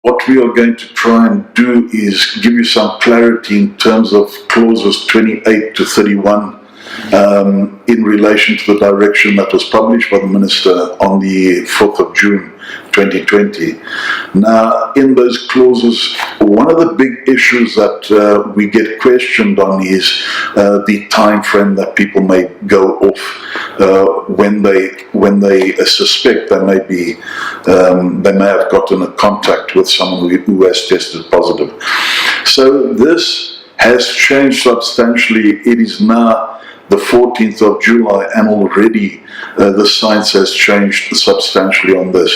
what we are going to try and do is give you some clarity in terms of clauses 28 to 31 in relation to the direction that was published by the Minister on the 4th of June 2020. Now, in those clauses, one of the big issues that we get questioned on is the time frame that people may go off when they suspect they may have gotten a contact with someone who has tested positive. So this has changed substantially. It is now the 14th of July, and already the science has changed substantially on this.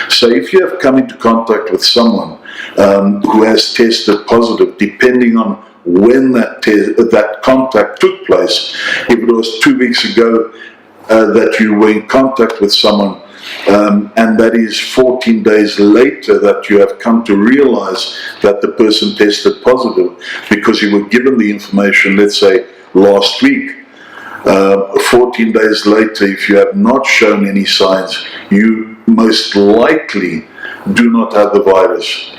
So if you have come into contact with someone who has tested positive, depending on when that contact took place, if it was 2 weeks ago that you were in contact with someone, and that is 14 days later that you have come to realize that the person tested positive because you were given the information, let's say, last week. 14 days later, if you have not shown any signs, you most likely do not have the virus.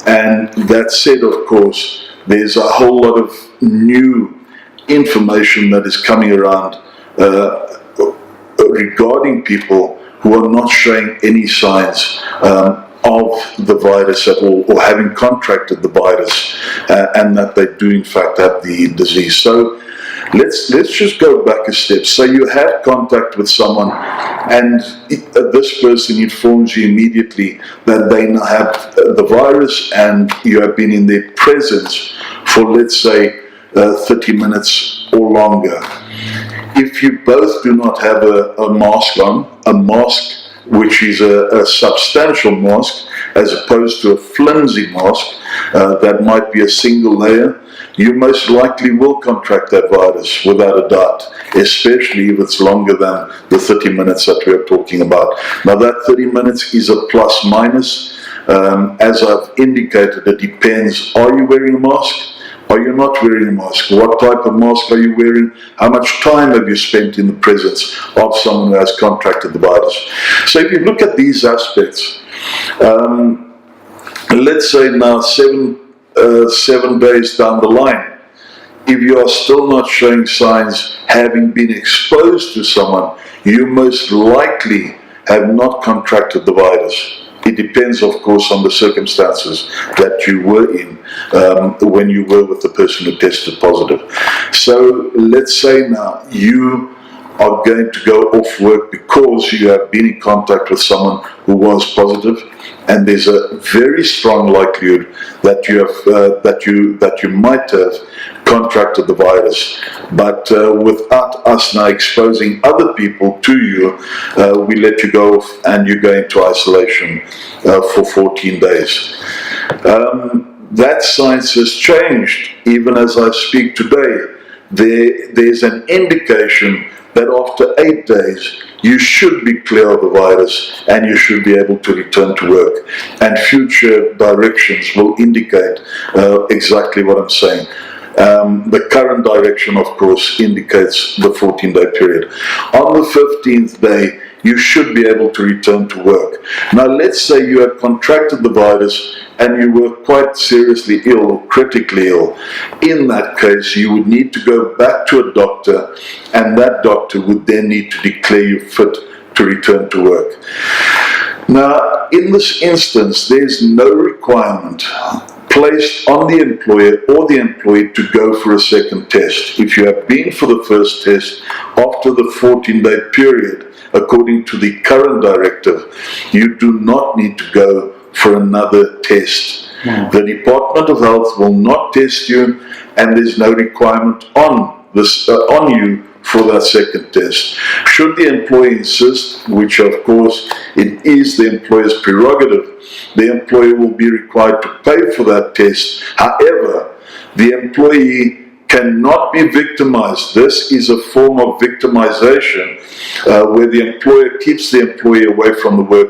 And that said, of course, there's a whole lot of new information that is coming around regarding people who are not showing any signs of the virus at all, or having contracted the virus, and that they do in fact have the disease. So let's just go back a step. So you had contact with someone, and this person informs you immediately that they now have the virus, and you have been in their presence for, let's say, 30 minutes or longer. If you both do not have a mask on, a mask which is a substantial mask as opposed to a flimsy mask that might be a single layer, you most likely will contract that virus without a doubt, especially if it's longer than the 30 minutes that we are talking about. Now that 30 minutes is a plus minus. As I've indicated, it depends. Are you wearing a mask? Are you not wearing a mask? What type of mask are you wearing? How much time have you spent in the presence of someone who has contracted the virus? So if you look at these aspects, let's say now 7 days down the line, if you are still not showing signs having been exposed to someone, you most likely have not contracted the virus. It depends, of course, on the circumstances that you were in when you were with the person who tested positive. So let's say now you are going to go off work because you have been in contact with someone who was positive, and there's a very strong likelihood that you have that you might have contracted the virus, but without us now exposing other people to you, we let you go off and you go into isolation for 14 days. That science has changed. Even as I speak today, there's an indication that after 8 days you should be clear of the virus and you should be able to return to work, and future directions will indicate exactly what I'm saying. The current direction, of course, indicates the 14-day period. On the 15th day, you should be able to return to work. Now, let's say you have contracted the virus and you were quite seriously ill or critically ill. In that case, you would need to go back to a doctor, and that doctor would then need to declare you fit to return to work. Now, in this instance, there's no requirement placed on the employer or the employee to go for a second test. If you have been for the first test after the 14-day period, according to the current directive, you do not need to go for another test. The Department of Health will not test you, and there's no requirement on you for that second test. Should the employer insist, which of course it is the employer's prerogative, the employer will be required to pay for that test. However, the employee cannot be victimized. This is a form of victimization where the employer keeps the employee away from the work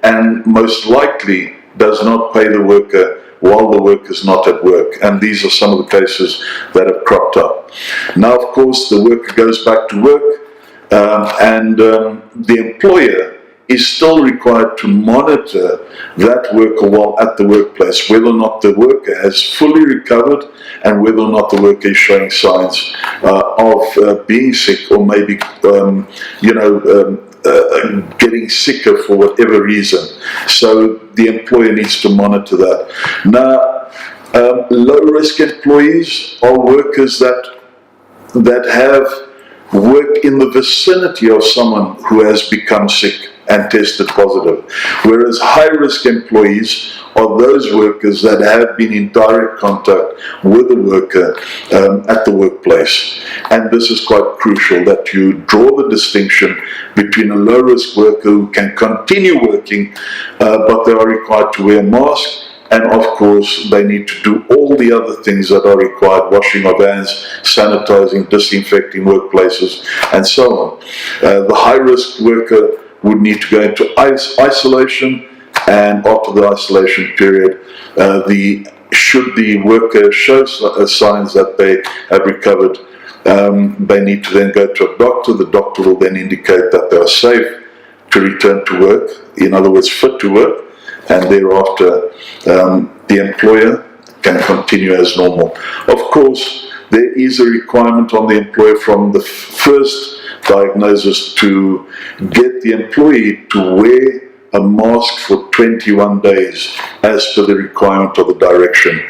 and most likely does not pay the worker while the worker is not at work. And these are some of the cases that have cropped up. Now, of course, the worker goes back to work, and the employer is still required to monitor that worker while at the workplace, whether or not the worker has fully recovered and whether or not the worker is showing signs of being sick, or maybe getting sicker for whatever reason. So the employer needs to monitor that. Now, low-risk employees are workers that have worked in the vicinity of someone who has become sick and tested positive, whereas high-risk employees are those workers that have been in direct contact with the worker at the workplace. And this is quite crucial, that you draw the distinction between a low-risk worker who can continue working, but they are required to wear a mask, and of course they need to do all the other things that are required: washing of hands, sanitizing, disinfecting workplaces, and so on. The high-risk worker would need to go into isolation, and after the isolation period, should the worker show signs that they have recovered, they need to then go to a doctor. The doctor will then indicate that they are safe to return to work, in other words, fit to work, and thereafter the employer can continue as normal. Of course, there is a requirement on the employer from the first diagnosis to get the employee to wear a mask for 21 days as per the requirement of the direction.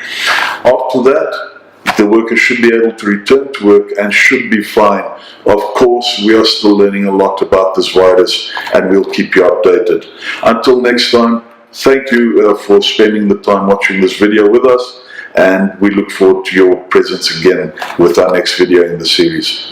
After that, the worker should be able to return to work and should be fine. Of course, we are still learning a lot about this virus, and we'll keep you updated. Until next time, thank you for spending the time watching this video with us, and we look forward to your presence again with our next video in the series.